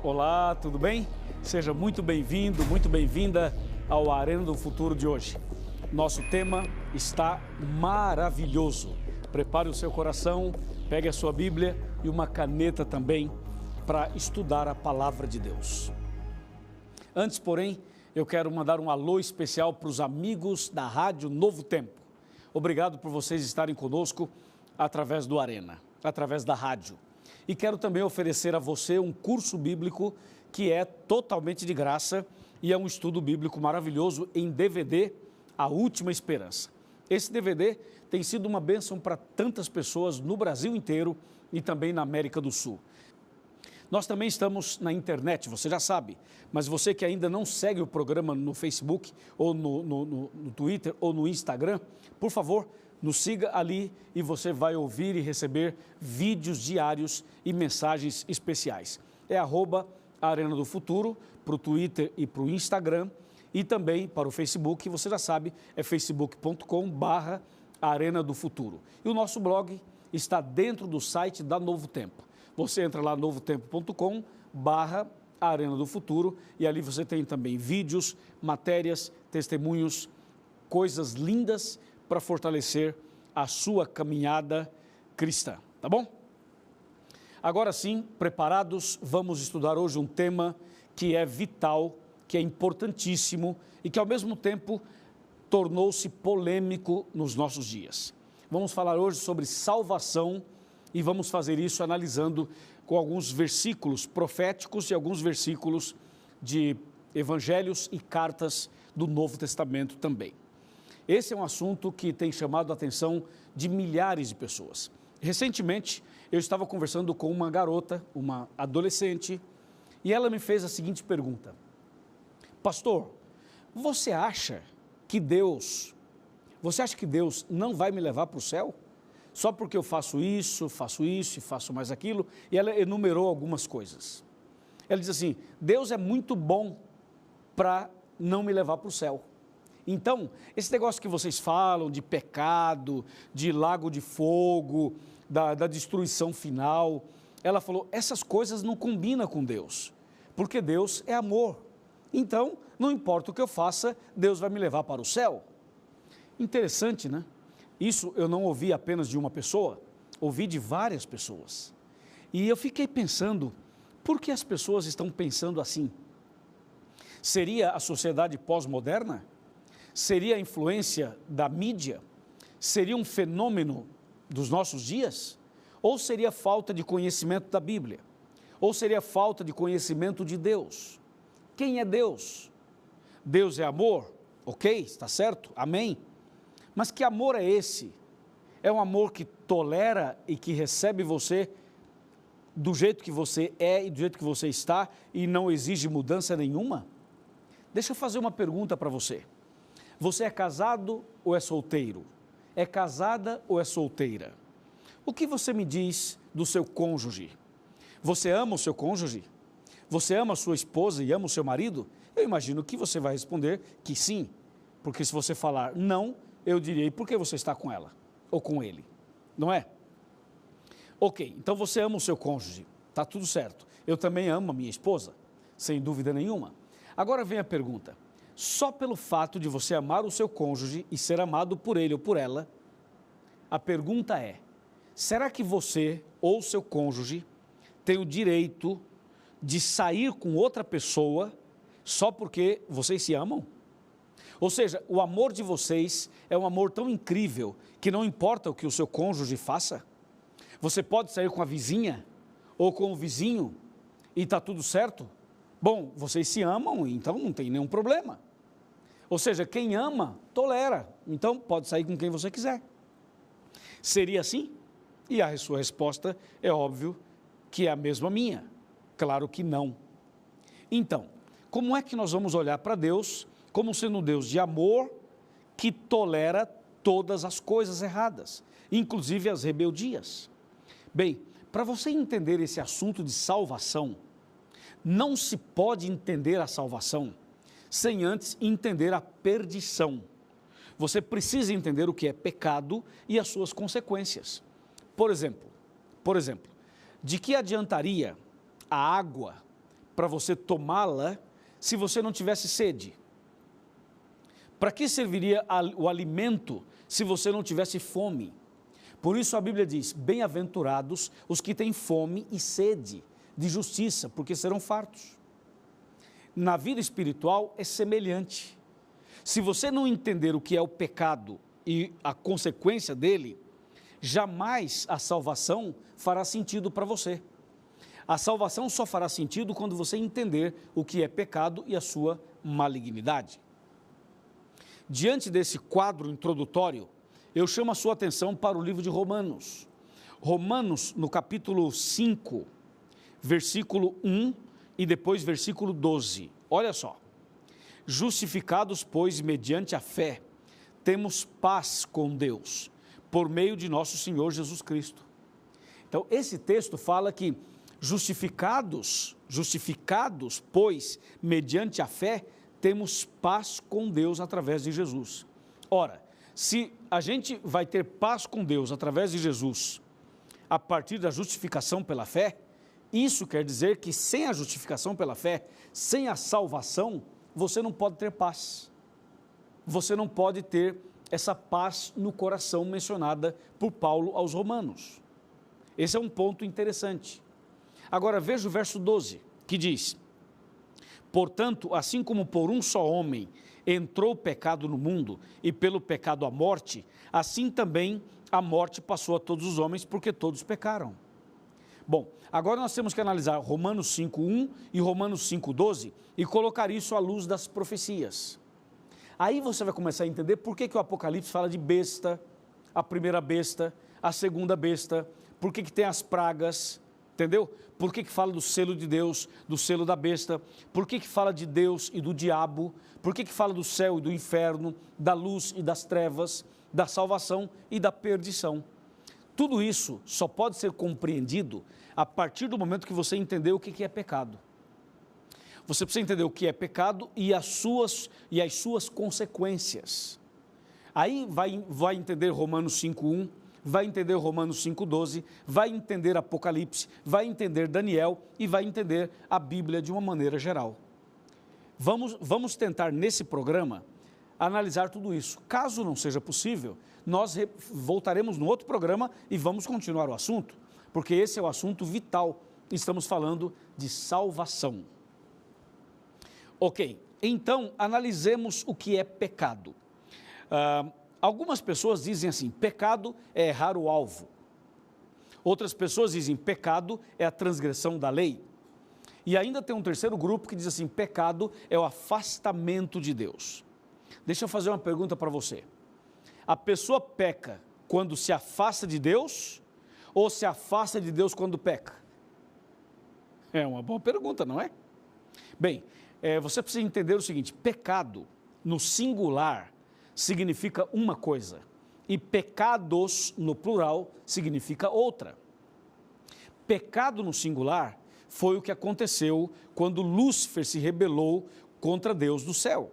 Olá, tudo bem? Seja muito bem-vindo, muito bem-vinda ao Arena do Futuro de hoje. Nosso tema está maravilhoso. Prepare o seu coração, pegue a sua Bíblia e uma caneta também para estudar a Palavra de Deus. Antes, porém, eu quero mandar um alô especial para os amigos da Rádio Novo Tempo. Obrigado por vocês estarem conosco através do Arena, através da rádio. E quero também oferecer a você um curso bíblico que é totalmente de graça e é um estudo bíblico maravilhoso em DVD, A Última Esperança. Esse DVD tem sido uma bênção para tantas pessoas no Brasil inteiro e também na América do Sul. Nós também estamos na internet, você já sabe, mas você que ainda não segue o programa no Facebook, ou no Twitter, ou no Instagram, por favor, nos siga ali e você vai ouvir e receber vídeos diários e mensagens especiais. É @Arena do Futuro para o Twitter e para o Instagram e também para o Facebook, você já sabe, é facebook.com/Arena do Futuro. E o nosso blog está dentro do site da Novo Tempo. Você entra lá novotempo.com/Arena do Futuro e ali você tem também vídeos, matérias, testemunhos, coisas lindas para fortalecer a sua caminhada cristã, tá bom? Agora sim, preparados, vamos estudar hoje um tema que é vital, que é importantíssimo e que ao mesmo tempo tornou-se polêmico nos nossos dias. Vamos falar hoje sobre salvação e vamos fazer isso analisando com alguns versículos proféticos e alguns versículos de evangelhos e cartas do Novo Testamento também. Esse é um assunto que tem chamado a atenção de milhares de pessoas. Recentemente, eu estava conversando com uma garota, uma adolescente, e ela me fez a seguinte pergunta: Pastor, você acha que Deus não vai me levar para o céu? Só porque eu faço isso e faço mais aquilo? E ela enumerou algumas coisas. Ela diz assim: Deus é muito bom para não me levar para o céu. Então, esse negócio que vocês falam de pecado, de lago de fogo, da destruição final, ela falou, essas coisas não combinam com Deus, porque Deus é amor. Então, não importa o que eu faça, Deus vai me levar para o céu. Interessante, né? Isso eu não ouvi apenas de uma pessoa, ouvi de várias pessoas. E eu fiquei pensando, por que as pessoas estão pensando assim? Seria a sociedade pós-moderna? Seria a influência da mídia? Seria um fenômeno dos nossos dias? Ou seria falta de conhecimento da Bíblia? Ou seria falta de conhecimento de Deus? Quem é Deus? Deus é amor? Ok, está certo, amém. Mas que amor é esse? É um amor que tolera e que recebe você do jeito que você é e do jeito que você está e não exige mudança nenhuma? Deixa eu fazer uma pergunta para você. Você é casado ou é solteiro? É casada ou é solteira? O que você me diz do seu cônjuge? Você ama o seu cônjuge? Você ama a sua esposa e ama o seu marido? Eu imagino que você vai responder que sim, porque se você falar não, eu direi, por que você está com ela ou com ele? Não é? Ok, então você ama o seu cônjuge, está tudo certo. Eu também amo a minha esposa, sem dúvida nenhuma. Agora vem a pergunta. Só pelo fato de você amar o seu cônjuge e ser amado por ele ou por ela, a pergunta é, será que você ou seu cônjuge tem o direito de sair com outra pessoa só porque vocês se amam? Ou seja, o amor de vocês é um amor tão incrível que não importa o que o seu cônjuge faça? Você pode sair com a vizinha ou com o vizinho e está tudo certo? Bom, vocês se amam, então não tem nenhum problema. Ou seja, quem ama, tolera. Então, pode sair com quem você quiser. Seria assim? E a sua resposta é óbvio que é a mesma minha. Claro que não. Então, como é que nós vamos olhar para Deus como sendo um Deus de amor que tolera todas as coisas erradas, inclusive as rebeldias? Bem, para você entender esse assunto de salvação, não se pode entender a salvação sem antes entender a perdição. Você precisa entender o que é pecado e as suas consequências. Por exemplo, de que adiantaria a água para você tomá-la se você não tivesse sede? Para que serviria o alimento se você não tivesse fome? Por isso a Bíblia diz, bem-aventurados os que têm fome e sede de justiça, porque serão fartos. Na vida espiritual é semelhante. Se você não entender o que é o pecado e a consequência dele, jamais a salvação fará sentido para você. A salvação só fará sentido quando você entender o que é pecado e a sua malignidade. Diante desse quadro introdutório, eu chamo a sua atenção para o livro de Romanos. Romanos, no capítulo 5, versículo 1 e depois versículo 12. Olha só. Justificados, pois, mediante a fé, temos paz com Deus, por meio de nosso Senhor Jesus Cristo. Então, esse texto fala que justificados, pois, mediante a fé, temos paz com Deus através de Jesus. Ora, se a gente vai ter paz com Deus através de Jesus, a partir da justificação pela fé, isso quer dizer que sem a justificação pela fé, sem a salvação, você não pode ter paz. Você não pode ter essa paz no coração mencionada por Paulo aos Romanos. Esse é um ponto interessante. Agora veja o verso 12, que diz: portanto, assim como por um só homem entrou o pecado no mundo, e pelo pecado a morte, assim também a morte passou a todos os homens, porque todos pecaram. Bom, agora nós temos que analisar Romanos 5:1 e Romanos 5:12 e colocar isso à luz das profecias. Aí você vai começar a entender por que o Apocalipse fala de besta, a primeira besta, a segunda besta, por que tem as pragas, entendeu? Por que fala do selo de Deus, do selo da besta, por que fala de Deus e do diabo, por que fala do céu e do inferno, da luz e das trevas, da salvação e da perdição. Tudo isso só pode ser compreendido a partir do momento que você entender o que é pecado. Você precisa entender o que é pecado e as suas consequências. Aí vai entender Romanos 5:1, vai entender Romanos 5:12, vai entender Apocalipse, vai entender Daniel e vai entender a Bíblia de uma maneira geral. Vamos tentar nesse programa analisar tudo isso. Caso não seja possível, nós voltaremos no outro programa e vamos continuar o assunto, porque esse é o assunto vital. Estamos falando de salvação. Ok, então analisemos o que é pecado. Algumas pessoas dizem assim, pecado é errar o alvo. Outras pessoas dizem, pecado é a transgressão da lei. E ainda tem um terceiro grupo que diz assim, pecado é o afastamento de Deus. Deixa eu fazer uma pergunta para você. A pessoa peca quando se afasta de Deus ou se afasta de Deus quando peca? É uma boa pergunta, não é? Bem, você precisa entender o seguinte, pecado no singular significa uma coisa e pecados no plural significa outra. Pecado no singular foi o que aconteceu quando Lúcifer se rebelou contra Deus do céu.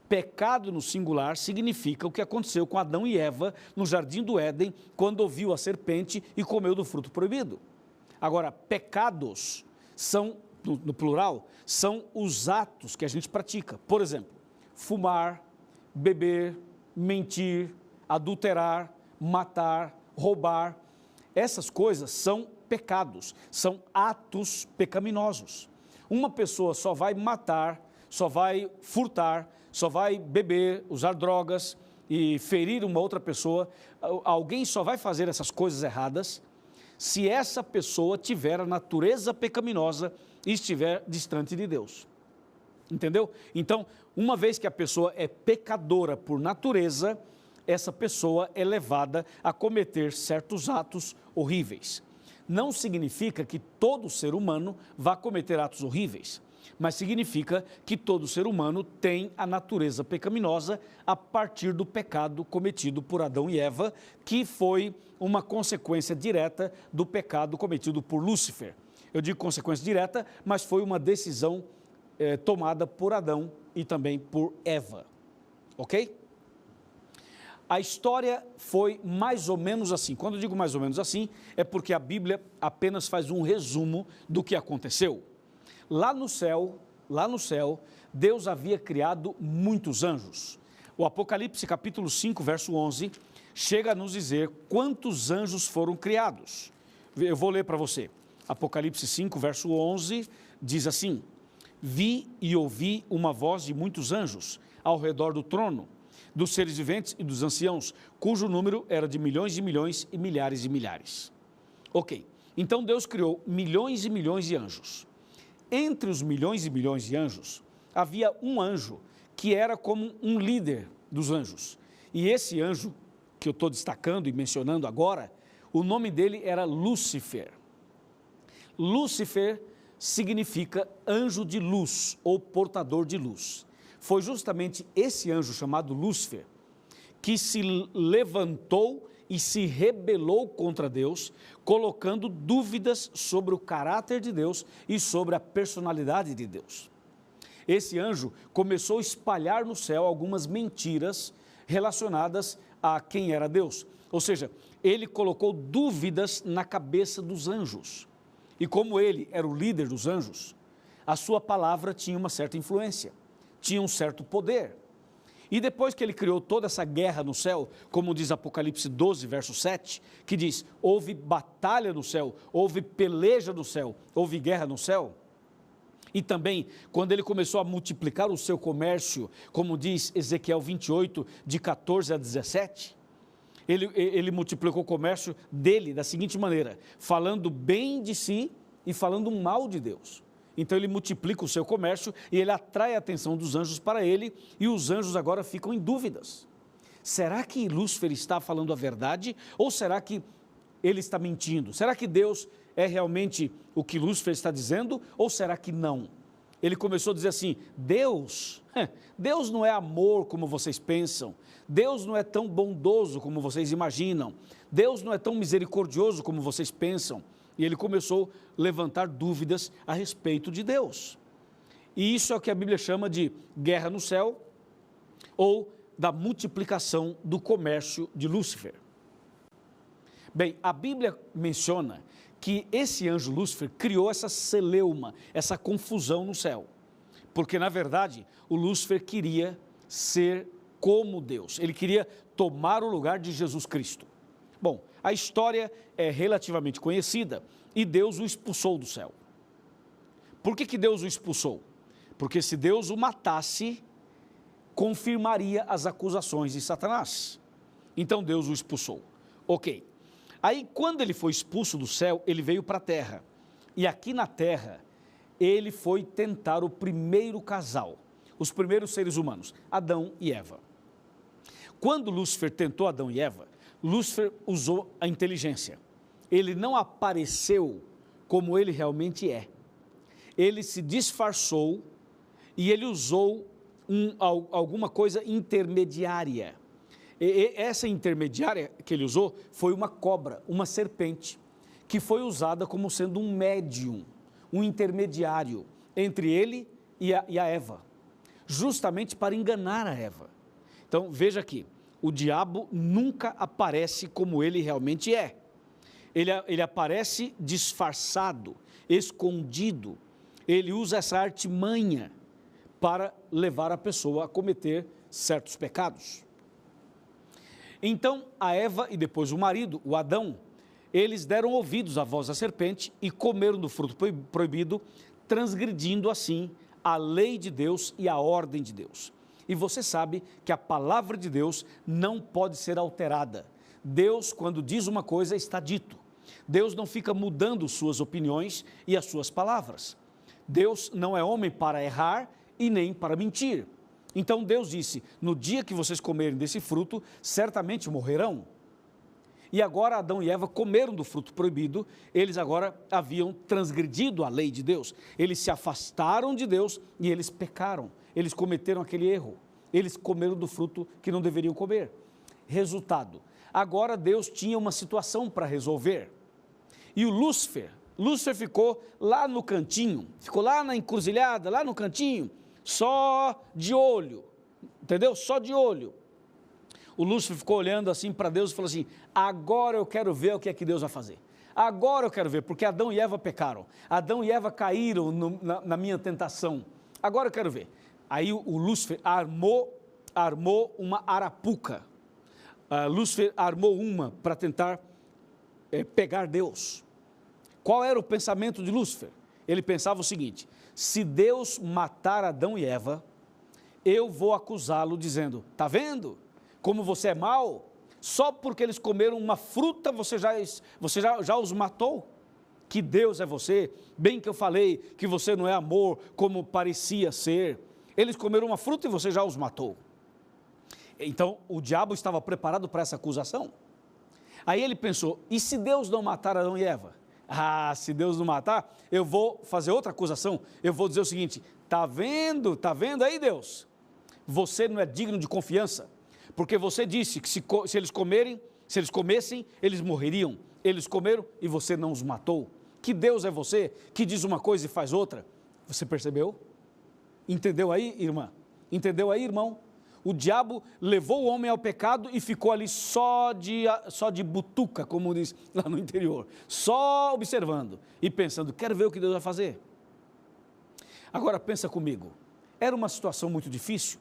Pecado no singular significa o que aconteceu com Adão e Eva no jardim do Éden, quando ouviu a serpente e comeu do fruto proibido. Agora, pecados são, no plural, são os atos que a gente pratica. Por exemplo, fumar, beber, mentir, adulterar, matar, roubar. Essas coisas são pecados, são atos pecaminosos. Uma pessoa só vai matar, só vai furtar, só vai beber, usar drogas e ferir uma outra pessoa. Alguém só vai fazer essas coisas erradas se essa pessoa tiver a natureza pecaminosa e estiver distante de Deus. Entendeu? Então, uma vez que a pessoa é pecadora por natureza, essa pessoa é levada a cometer certos atos horríveis. Não significa que todo ser humano vá cometer atos horríveis, mas significa que todo ser humano tem a natureza pecaminosa a partir do pecado cometido por Adão e Eva, que foi uma consequência direta do pecado cometido por Lúcifer. Eu digo consequência direta, mas foi uma decisão tomada por Adão e também por Eva, ok? A história foi mais ou menos assim. Quando eu digo mais ou menos assim, é porque a Bíblia apenas faz um resumo do que aconteceu. Lá no céu, Deus havia criado muitos anjos. O Apocalipse capítulo 5, verso 11, chega a nos dizer quantos anjos foram criados. Eu vou ler para você. Apocalipse 5, verso 11, diz assim: vi e ouvi uma voz de muitos anjos ao redor do trono, dos seres viventes e dos anciãos, cujo número era de milhões e milhões e milhares de milhares. Ok, então Deus criou milhões e milhões de anjos. Entre os milhões e milhões de anjos, havia um anjo que era como um líder dos anjos. E esse anjo, que eu estou destacando e mencionando agora, o nome dele era Lúcifer. Lúcifer significa anjo de luz ou portador de luz. Foi justamente esse anjo chamado Lúcifer que se levantou e se rebelou contra Deus, colocando dúvidas sobre o caráter de Deus e sobre a personalidade de Deus. Esse anjo começou a espalhar no céu algumas mentiras relacionadas a quem era Deus. Ou seja, ele colocou dúvidas na cabeça dos anjos. E como ele era o líder dos anjos, a sua palavra tinha uma certa influência, tinha um certo poder. E depois que ele criou toda essa guerra no céu, como diz Apocalipse 12, verso 7, que diz, houve batalha no céu, houve peleja no céu, houve guerra no céu. E também, quando ele começou a multiplicar o seu comércio, como diz Ezequiel 28, de 14 a 17, ele multiplicou o comércio dele da seguinte maneira, falando bem de si e falando mal de Deus. Então ele multiplica o seu comércio e ele atrai a atenção dos anjos para ele, e os anjos agora ficam em dúvidas. Será que Lúcifer está falando a verdade ou será que ele está mentindo? Será que Deus é realmente o que Lúcifer está dizendo ou será que não? Ele começou a dizer assim, Deus não é amor como vocês pensam, Deus não é tão bondoso como vocês imaginam, Deus não é tão misericordioso como vocês pensam. E ele começou a levantar dúvidas a respeito de Deus. E isso é o que a Bíblia chama de guerra no céu ou da multiplicação do comércio de Lúcifer. Bem, a Bíblia menciona que esse anjo Lúcifer criou essa celeuma, essa confusão no céu. Porque, na verdade, o Lúcifer queria ser como Deus. Ele queria tomar o lugar de Jesus Cristo. Bom, a história é relativamente conhecida e Deus o expulsou do céu. Por que Deus o expulsou? Porque se Deus o matasse, confirmaria as acusações de Satanás. Então Deus o expulsou. Ok. Aí quando ele foi expulso do céu, ele veio para a terra. E aqui na terra, ele foi tentar o primeiro casal, os primeiros seres humanos, Adão e Eva. Quando Lúcifer tentou Adão e Eva, Lúcifer usou a inteligência. Ele não apareceu como ele realmente é. Ele se disfarçou e ele usou alguma coisa intermediária. E essa intermediária que ele usou foi uma cobra, uma serpente, que foi usada como sendo um médium, um intermediário entre ele e a Eva, justamente para enganar a Eva. Então veja aqui, o diabo nunca aparece como ele realmente é. Ele aparece disfarçado, escondido. Ele usa essa artimanha para levar a pessoa a cometer certos pecados. Então, a Eva e depois o marido, o Adão, eles deram ouvidos à voz da serpente e comeram do fruto proibido, transgredindo assim a lei de Deus e a ordem de Deus. E você sabe que a palavra de Deus não pode ser alterada. Deus, quando diz uma coisa, está dito. Deus não fica mudando suas opiniões e as suas palavras. Deus não é homem para errar e nem para mentir. Então Deus disse, no dia que vocês comerem desse fruto, certamente morrerão. E agora Adão e Eva comeram do fruto proibido, eles agora haviam transgredido a lei de Deus. Eles se afastaram de Deus e eles pecaram. Eles cometeram aquele erro. Eles comeram do fruto que não deveriam comer. Resultado, agora Deus tinha uma situação para resolver. E o Lúcifer ficou lá no cantinho, ficou lá na encruzilhada, lá no cantinho, só de olho, entendeu? Só de olho. O Lúcifer ficou olhando assim para Deus e falou assim: agora eu quero ver o que é que Deus vai fazer. Agora eu quero ver, porque Adão e Eva pecaram. Adão e Eva caíram na minha tentação. Agora eu quero ver. Aí o Lúcifer armou uma arapuca. Lúcifer armou uma para tentar pegar Deus. Qual era o pensamento de Lúcifer? Ele pensava o seguinte: se Deus matar Adão e Eva, eu vou acusá-lo dizendo: está vendo como você é mau? Só porque eles comeram uma fruta você já os matou? Que Deus é você? Bem que eu falei que você não é amor como parecia ser. Eles comeram uma fruta e você já os matou. Então o diabo estava preparado para essa acusação. Aí ele pensou: e se Deus não matar Adão e Eva? Se Deus não matar, eu vou fazer outra acusação. Eu vou dizer o seguinte: está vendo aí, Deus? Você não é digno de confiança, porque você disse que se eles comessem, eles morreriam. Eles comeram e você não os matou. Que Deus é você que diz uma coisa e faz outra? Você percebeu? Entendeu aí, irmã? Entendeu aí, irmão? O diabo levou o homem ao pecado e ficou ali só de butuca, como diz lá no interior, só observando e pensando: quero ver o que Deus vai fazer. Agora pensa comigo, era uma situação muito difícil,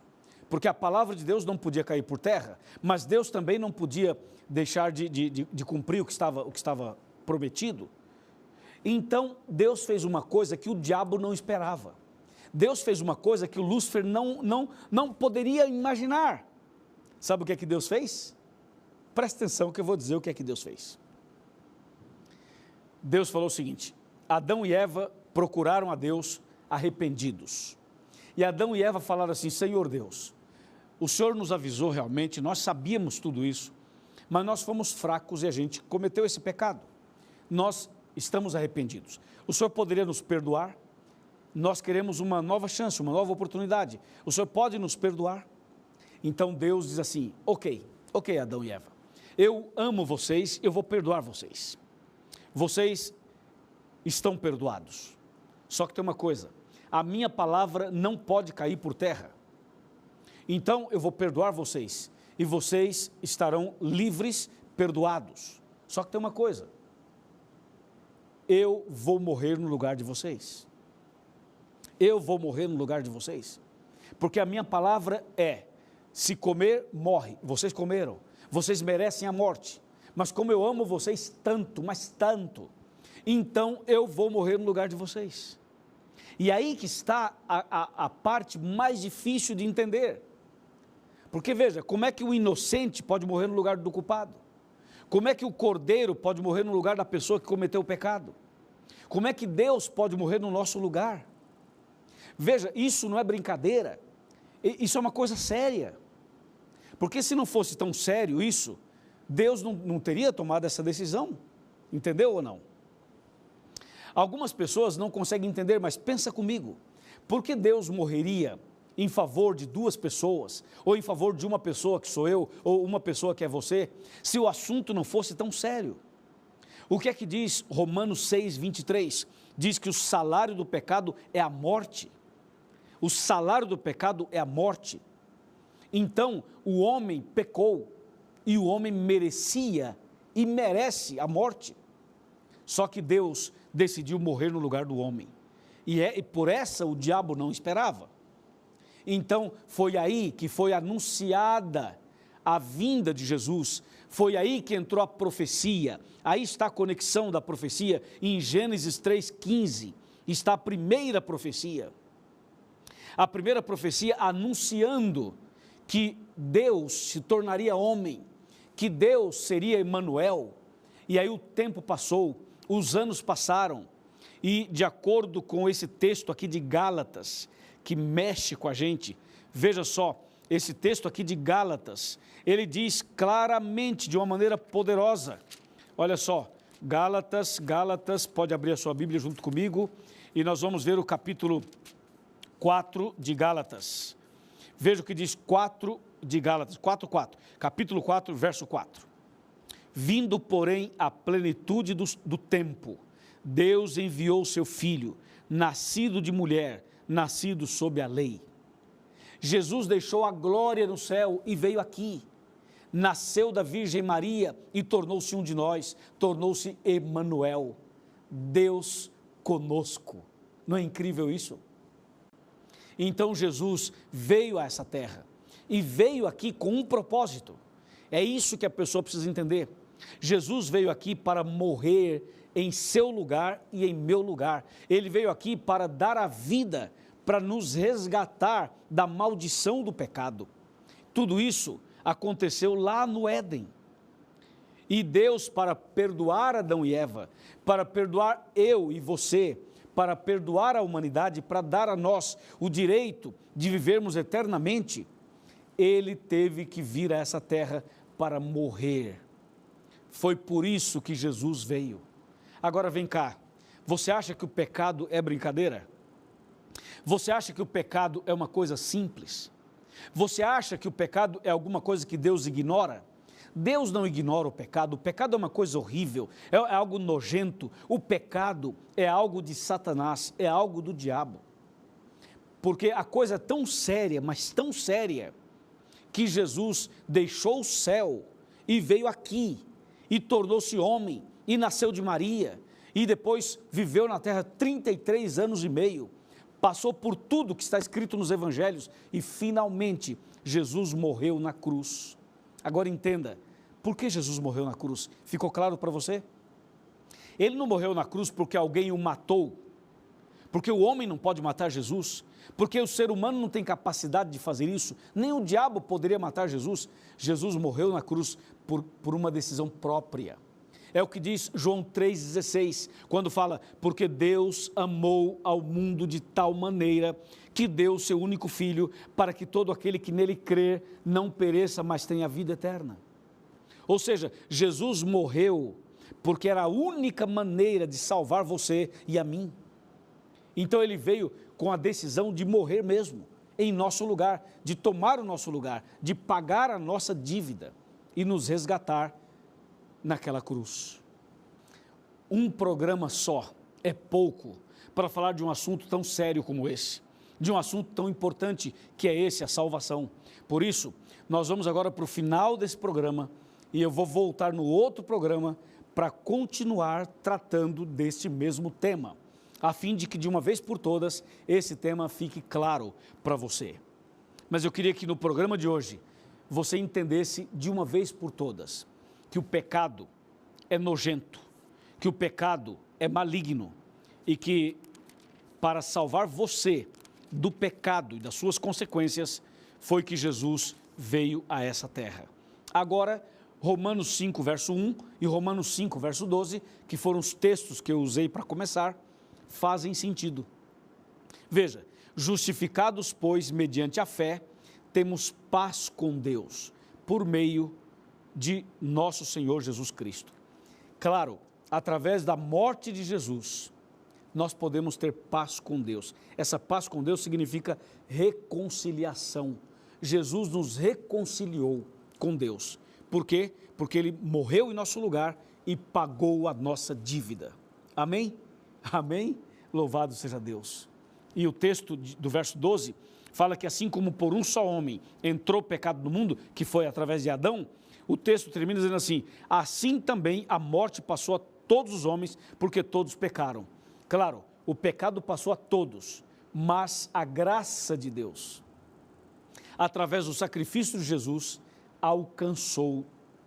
porque a palavra de Deus não podia cair por terra, mas Deus também não podia deixar de cumprir o que estava prometido. Então Deus fez uma coisa que o diabo não esperava. Deus fez uma coisa que o Lúcifer não poderia imaginar. Sabe o que é que Deus fez? Presta atenção que eu vou dizer o que é que Deus fez. Deus falou o seguinte: Adão e Eva procuraram a Deus arrependidos. E Adão e Eva falaram assim: Senhor Deus, o Senhor nos avisou realmente, nós sabíamos tudo isso, mas nós fomos fracos e a gente cometeu esse pecado. Nós estamos arrependidos. O Senhor poderia nos perdoar? Nós queremos uma nova chance, uma nova oportunidade. O Senhor pode nos perdoar? Então Deus diz assim: ok, Adão e Eva, eu amo vocês, eu vou perdoar vocês. Vocês estão perdoados. Só que tem uma coisa: a minha palavra não pode cair por terra. Então eu vou perdoar vocês e vocês estarão livres, perdoados. Só que tem uma coisa: eu vou morrer no lugar de vocês. Eu vou morrer no lugar de vocês, porque a minha palavra é: se comer, morre. Vocês comeram, vocês merecem a morte, mas como eu amo vocês tanto, mas tanto, então eu vou morrer no lugar de vocês. E aí que está a parte mais difícil de entender, porque veja, como é que o inocente pode morrer no lugar do culpado? Como é que o cordeiro pode morrer no lugar da pessoa que cometeu o pecado? Como é que Deus pode morrer no nosso lugar? Veja, isso não é brincadeira, isso é uma coisa séria, porque se não fosse tão sério isso, Deus não teria tomado essa decisão, entendeu ou não? Algumas pessoas não conseguem entender, mas pensa comigo: por que Deus morreria em favor de duas pessoas, ou em favor de uma pessoa que sou eu, ou uma pessoa que é você, se o assunto não fosse tão sério? O que é que diz Romanos 6, 23? Diz que o salário do pecado é a morte. O salário do pecado é a morte. Então, o homem pecou e o homem merecia e merece a morte. Só que Deus decidiu morrer no lugar do homem. E por essa o diabo não esperava. Então, foi aí que foi anunciada a vinda de Jesus. Foi aí que entrou a profecia. Aí está a conexão da profecia. Em Gênesis 3,15 está a primeira profecia. A primeira profecia anunciando que Deus se tornaria homem, que Deus seria Emanuel. E aí o tempo passou, os anos passaram, e de acordo com esse texto aqui de Gálatas, que mexe com a gente, veja só, esse texto aqui de Gálatas, ele diz claramente, de uma maneira poderosa, olha só, Gálatas, pode abrir a sua Bíblia junto comigo, e nós vamos ver o capítulo 4 de Gálatas. Veja o que diz 4 de Gálatas, 4:4, capítulo 4, verso 4. Vindo, porém, a plenitude do tempo, Deus enviou o seu Filho, nascido de mulher, nascido sob a lei. Jesus deixou a glória no céu e veio aqui. nasceu da Virgem Maria e tornou-se um de nós, tornou-se Emanuel, Deus conosco. Não é incrível isso? Então Jesus veio a essa terra e veio aqui com um propósito. É isso que a pessoa precisa entender. Jesus veio aqui para morrer em seu lugar e em meu lugar. Ele veio aqui para dar a vida, para nos resgatar da maldição do pecado. Tudo isso aconteceu lá no Éden. E Deus, para perdoar Adão e Eva, para perdoar eu e você, para perdoar a humanidade, para dar a nós o direito de vivermos eternamente, Ele teve que vir a essa terra para morrer. Foi por isso que Jesus veio. Agora vem cá, você acha que o pecado é brincadeira? Você acha que o pecado é uma coisa simples? Você acha que o pecado é alguma coisa que Deus ignora? Deus não ignora o pecado é uma coisa horrível, é algo nojento. O pecado é algo de Satanás, é algo do diabo. Porque a coisa é tão séria, mas tão séria, que Jesus deixou o céu e veio aqui, e tornou-se homem, e nasceu de Maria, e depois viveu na terra 33 anos e meio, passou por tudo que está escrito nos evangelhos, e finalmente Jesus morreu na cruz. Agora entenda, por que Jesus morreu na cruz? Ficou claro para você? Ele não morreu na cruz porque alguém o matou, porque o homem não pode matar Jesus, porque o ser humano não tem capacidade de fazer isso, nem o diabo poderia matar Jesus. Jesus morreu na cruz por uma decisão própria. É o que diz João 3,16, quando fala, porque Deus amou ao mundo de tal maneira que deu o seu único filho, para que todo aquele que nele crer não pereça, mas tenha vida eterna. Ou seja, Jesus morreu porque era a única maneira de salvar você e a mim. Então ele veio com a decisão de morrer mesmo, em nosso lugar, de tomar o nosso lugar, de pagar a nossa dívida e nos resgatar naquela cruz. Um programa só é pouco para falar de um assunto tão sério como esse, de um assunto tão importante que é esse, a salvação. Por isso, nós vamos agora para o final desse programa e eu vou voltar no outro programa para continuar tratando deste mesmo tema, a fim de que de uma vez por todas esse tema fique claro para você. Mas eu queria que no programa de hoje você entendesse de uma vez por todas que o pecado é nojento, que o pecado é maligno e que para salvar você do pecado e das suas consequências foi que Jesus veio a essa terra. Agora, Romanos 5, verso 1 e Romanos 5, verso 12, que foram os textos que eu usei para começar, fazem sentido. Veja, justificados, pois, mediante a fé, temos paz com Deus, por meio de nosso Senhor Jesus Cristo. Claro, através da morte de Jesus, nós podemos ter paz com Deus. Essa paz com Deus significa reconciliação. Jesus nos reconciliou com Deus. Por quê? Porque Ele morreu em nosso lugar e pagou a nossa dívida. Amém? Amém? Louvado seja Deus. E o texto do verso 12 fala que assim como por um só homem entrou o pecado no mundo, que foi através de Adão, o texto termina dizendo assim, assim também a morte passou a todos os homens, porque todos pecaram. Claro, o pecado passou a todos, mas a graça de Deus, através do sacrifício de Jesus, alcançou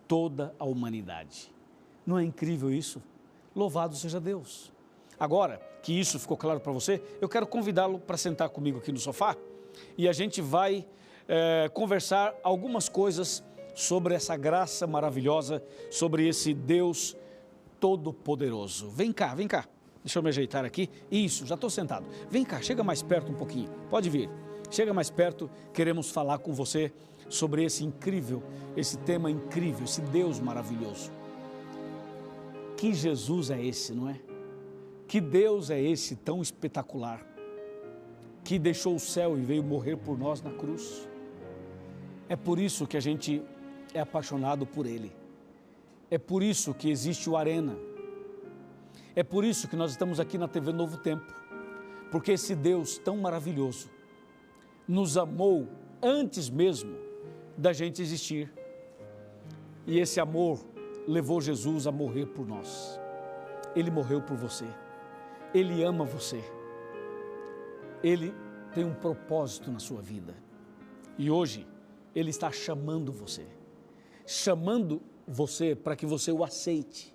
toda a humanidade. Não é incrível isso? Louvado seja Deus. Agora que isso ficou claro para você, eu quero convidá-lo para sentar comigo aqui no sofá e a gente vai conversar algumas coisas sobre essa graça maravilhosa, sobre esse Deus todo-poderoso. Vem cá, deixa eu me ajeitar aqui. Isso, já estou sentado. Vem cá, chega mais perto um pouquinho, pode vir. Chega mais perto, queremos falar com você sobre esse incrível, esse tema incrível, esse Deus maravilhoso. Que Jesus é esse, não é? Que Deus é esse tão espetacular, que deixou o céu e veio morrer por nós na cruz. É por isso que a gente é apaixonado por Ele. É por isso que existe o Arena. É por isso que nós estamos aqui na TV Novo Tempo. Porque esse Deus tão maravilhoso nos amou antes mesmo da gente existir. E esse amor levou Jesus a morrer por nós. Ele morreu por você. Ele ama você. Ele tem um propósito na sua vida. E hoje, Ele está chamando você. Chamando você para que você o aceite.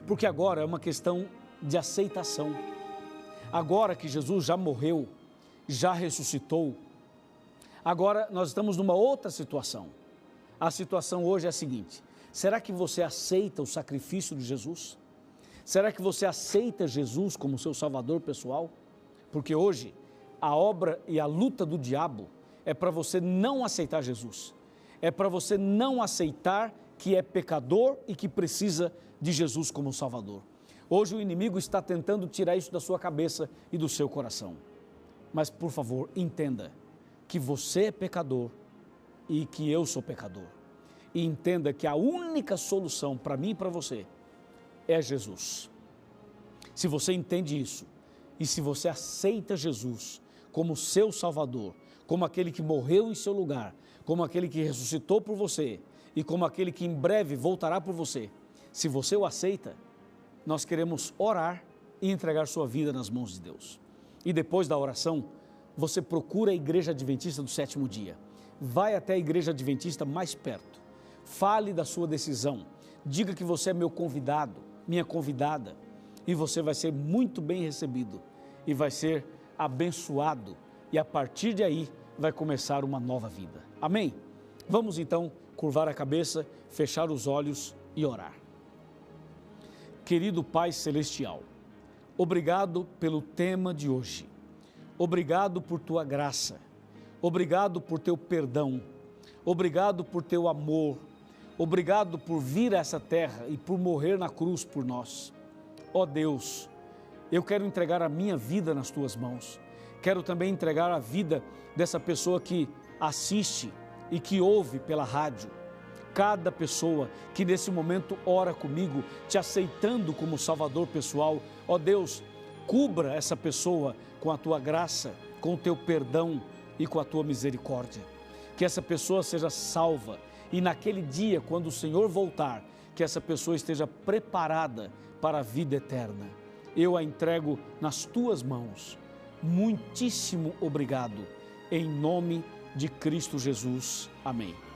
Porque agora é uma questão de aceitação. Agora que Jesus já morreu, já ressuscitou, agora nós estamos numa outra situação. A situação hoje é a seguinte: será que você aceita o sacrifício de Jesus? Será que você aceita Jesus como seu salvador pessoal? Porque hoje a obra e a luta do diabo é para você não aceitar Jesus. É para você não aceitar que é pecador e que precisa de Jesus como Salvador. Hoje o inimigo está tentando tirar isso da sua cabeça e do seu coração. Mas, por favor, entenda que você é pecador e que eu sou pecador. E entenda que a única solução para mim e para você é Jesus. Se você entende isso e se você aceita Jesus como seu Salvador, como aquele que morreu em seu lugar, como aquele que ressuscitou por você e como aquele que em breve voltará por você, se você o aceita, nós queremos orar e entregar sua vida nas mãos de Deus. E depois da oração, você procura a Igreja Adventista do Sétimo Dia. Vai até a Igreja Adventista mais perto. Fale da sua decisão. Diga que você é meu convidado, minha convidada. E você vai ser muito bem recebido. E vai ser abençoado. E a partir de aí, vai começar uma nova vida. Amém? Vamos então curvar a cabeça, fechar os olhos e orar. Querido Pai Celestial, obrigado pelo tema de hoje. Obrigado por Tua graça. Obrigado por Teu perdão. Obrigado por Teu amor. Obrigado por vir a essa terra e por morrer na cruz por nós. Ó Deus, eu quero entregar a minha vida nas Tuas mãos. Quero também entregar a vida dessa pessoa que assiste e que ouve pela rádio. Cada pessoa que nesse momento ora comigo, te aceitando como Salvador pessoal, ó Deus, cubra essa pessoa com a Tua graça, com o Teu perdão e com a Tua misericórdia. Que essa pessoa seja salva e naquele dia, quando o Senhor voltar, que essa pessoa esteja preparada para a vida eterna. Eu a entrego nas Tuas mãos. Muitíssimo obrigado. Em nome de Cristo Jesus. Amém.